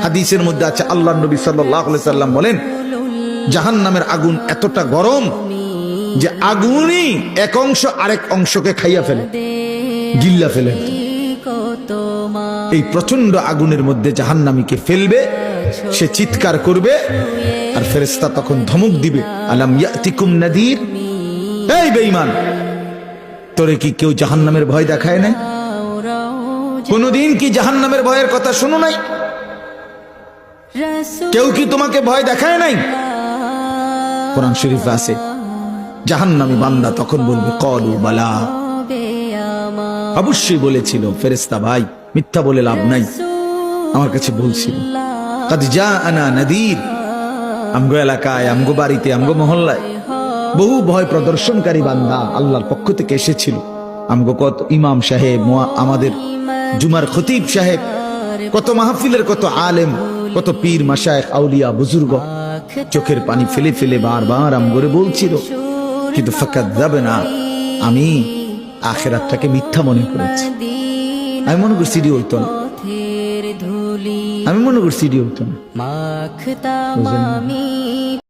হাদিসের মধ্যে আছে, আল্লাহর নবী সাল্লাল্লাহু আলাইহি সাল্লাম বলেন, জাহান্নামের আগুন এতটা গরম যে আগুনই এক অংশ আরেক অংশকে খাইয়া ফেলে, গিল্লা ফেলে। এই প্রচন্ড আগুনের মধ্যে জাহান্নামীকে ফেলবে, সে চিৎকার করবে, আর ফেরেশতা তখন ধমক দিবে, আলাম ইয়াতিকুম নাদির, এই বেঈমান, তোরে কি কেউ জাহান্নামের ভয় দেখায় নাই? কোনদিন কি জাহান্নামের ভয়ের কথা শুনো নাই? কেউ কি তোমাকে ভয় দেখায় নাই? কোরআন শরীফে আছে, জাহান্নামী বান্দা তখন বলবে, ক্বালু বালা, অবশ্যই বলেছিল ফেরেশতা ভাই, মিথ্যা বলে লাভ নাই, আমার কাছে বলছিল। কাদ জাআনা নাদির, আমগো এলাকায়, আমগো বাড়িতে, আমগো মহল্লায় বহু ভয় প্রদর্শনকারী বান্দা আল্লাহর পক্ষ থেকে এসেছিল। আমগো কত ইমাম সাহেব, আমাদের জুমার খতিব সাহেব, কত মাহফিলের কত আলেম, কত পীর মাশায়েখ, আউলিয়া, বুজুর্গ চোখের পানি ফেলে ফেলে বারবার আমগরে বলছিল, কিন্তু ফাকাযাবনা, আমি আখিরাতটাকে মিথ্যা মনে করেছি। আমি মনে করছি সিডি হইতো না, আমি মনে করছি সিডি হইতো না।